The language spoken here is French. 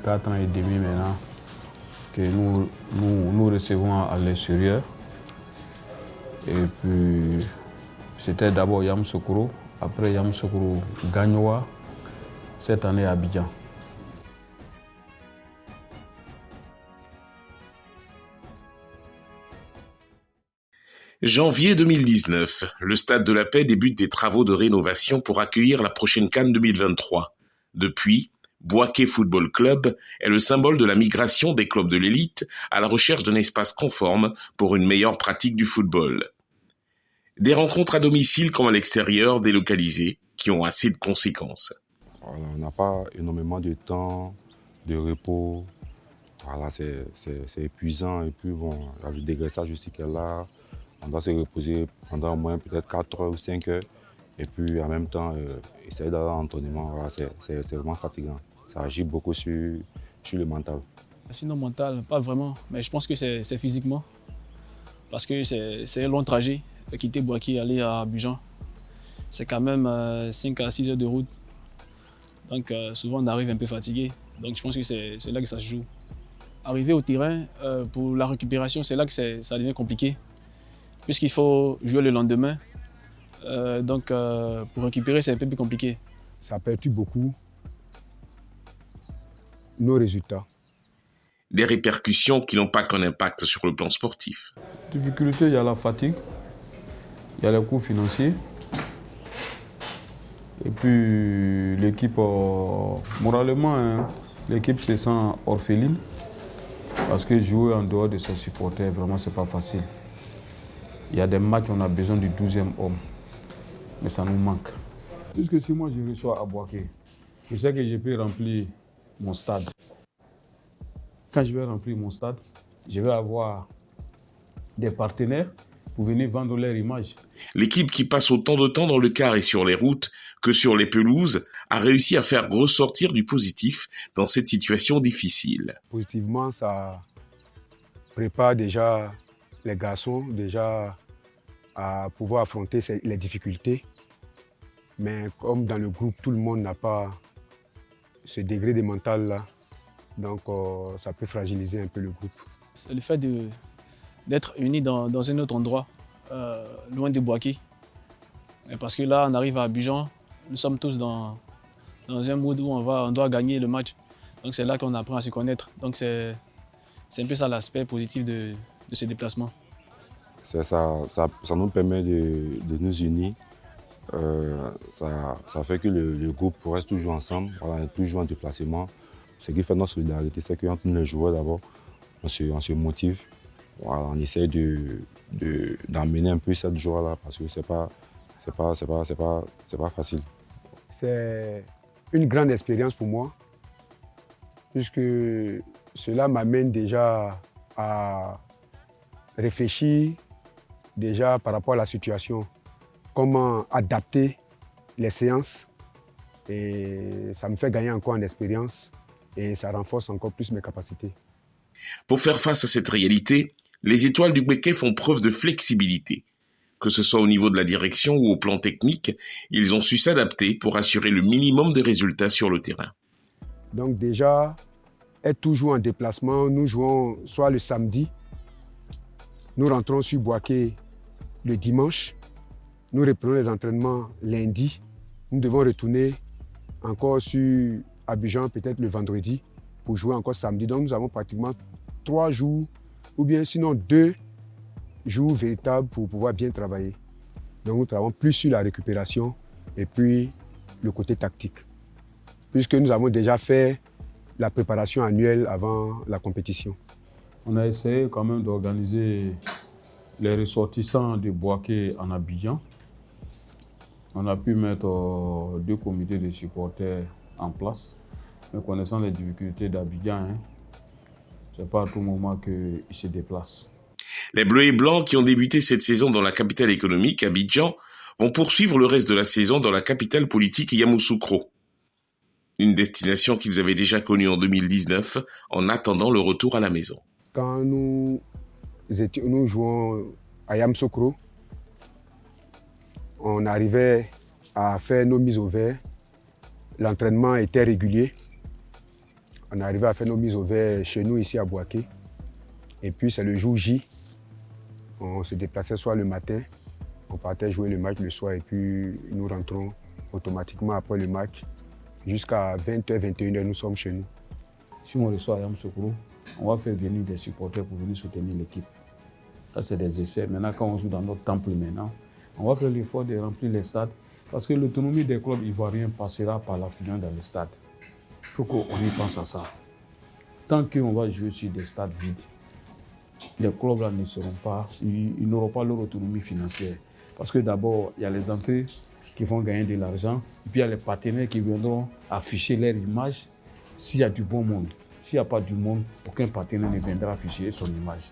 4 ans et demi maintenant que nous recevons à l'extérieur. Et puis, c'était d'abord Yamoussoukro, après Yamoussoukro Gagnoa, cette année à Abidjan. Janvier 2019, le Stade de la Paix débute des travaux de rénovation pour accueillir la prochaine CAN 2023. Depuis, Bouaké Football Club est le symbole de la migration des clubs de l'élite à la recherche d'un espace conforme pour une meilleure pratique du football. Des rencontres à domicile comme à l'extérieur délocalisées qui ont assez de conséquences. Voilà, on n'a pas énormément de temps, de repos. Voilà, c'est épuisant. Et puis bon, il y a le dégraissage aussi qu'elle a. On doit se reposer pendant au moins peut-être 4 heures ou 5 heures. Et puis en même temps, essayer d'aller à l'entraînement, voilà, c'est vraiment fatigant. Ça agit beaucoup sur le mental. Sinon mental, pas vraiment, mais je pense que c'est physiquement. Parce que c'est un long trajet, quitter Bouaké et aller à Abidjan. C'est quand même 5 à 6 heures de route. Donc souvent on arrive un peu fatigué. Donc je pense que c'est là que ça se joue. Arriver au terrain, pour la récupération, c'est là que ça devient compliqué. Puisqu'il faut jouer le lendemain. Donc pour récupérer, c'est un peu plus compliqué. Ça perturbe beaucoup nos résultats. Des répercussions qui n'ont pas qu'un impact sur le plan sportif. Difficulté, il y a la fatigue, il y a les coûts financiers. Et puis l'équipe, moralement, hein, l'équipe se sent orpheline. Parce que jouer en dehors de ses supporters, vraiment, c'est pas facile. Il y a des matchs où on a besoin du 12e homme. Mais ça nous manque. Puisque si moi je reçois à Bouaké, je sais que je peux remplir mon stade. Quand je vais remplir mon stade, je vais avoir des partenaires pour venir vendre leur image. L'équipe qui passe autant de temps dans le car et sur les routes que sur les pelouses a réussi à faire ressortir du positif dans cette situation difficile. Positivement, ça prépare déjà les garçons déjà à pouvoir affronter les difficultés. Mais comme dans le groupe, tout le monde n'a pas ce degré de mental là, donc ça peut fragiliser un peu le groupe. C'est le fait d'être unis dans un autre endroit, loin de Bouaké. Parce que là, on arrive à Abidjan, nous sommes tous dans un mode où on doit gagner le match. Donc c'est là qu'on apprend à se connaître. Donc c'est un peu ça l'aspect positif de ce déplacement. Ça nous permet de nous unir. Ça fait que le groupe reste toujours ensemble, voilà, toujours en déplacement. Ce qui fait notre solidarité, c'est qu'entre nous les joueurs d'abord, on se motive. Voilà, on essaie d'emmener un peu cette joie-là parce que c'est pas facile. C'est une grande expérience pour moi, puisque cela m'amène déjà à réfléchir déjà par rapport à la situation, comment adapter les séances, et ça me fait gagner encore en expérience et ça renforce encore plus mes capacités. Pour faire face à cette réalité, les étoiles du Bouaké font preuve de flexibilité. Que ce soit au niveau de la direction ou au plan technique, ils ont su s'adapter pour assurer le minimum de résultats sur le terrain. Donc déjà, être toujours en déplacement, nous jouons soit le samedi, nous rentrons sur Bouaké le dimanche, nous reprenons les entraînements lundi, nous devons retourner encore sur Abidjan peut-être le vendredi pour jouer encore samedi. Donc nous avons pratiquement 3 jours ou bien sinon 2 jours véritables pour pouvoir bien travailler. Donc nous travaillons plus sur la récupération et puis le côté tactique. Puisque nous avons déjà fait la préparation annuelle avant la compétition. On a essayé quand même d'organiser les ressortissants de Bouaké en Abidjan. On a pu mettre 2 comités de supporters en place. Mais connaissant les difficultés d'Abidjan, c'est pas à tout moment qu'ils se déplacent. Les Bleus et Blancs qui ont débuté cette saison dans la capitale économique, Abidjan, vont poursuivre le reste de la saison dans la capitale politique Yamoussoukro. Une destination qu'ils avaient déjà connue en 2019 en attendant le retour à la maison. Quand nous jouons à Yamoussoukro, on arrivait à faire nos mises au vert. L'entraînement était régulier. On est arrivé à faire nos mises au vert chez nous ici à Bouaké. Et puis c'est le jour J. On se déplaçait soit le matin, on partait jouer le match le soir et puis nous rentrons automatiquement après le match. Jusqu'à 20h, 21h, nous sommes chez nous. Si on reçoit Yamoussoukro, on va faire venir des supporters pour venir soutenir l'équipe. Ça, c'est des essais. Maintenant, quand on joue dans notre temple maintenant, on va faire l'effort de remplir les stades parce que l'autonomie des clubs ivoiriens passera par l'affluence dans les stades. Il faut qu'on y pense à ça. Tant qu'on va jouer sur des stades vides, les clubs là ne seront pas, ils n'auront pas leur autonomie financière. Parce que d'abord, il y a les entrées qui vont gagner de l'argent, et puis il y a les partenaires qui viendront afficher leur image s'il y a du bon monde. S'il n'y a pas du monde, aucun partenaire ne viendra afficher son image.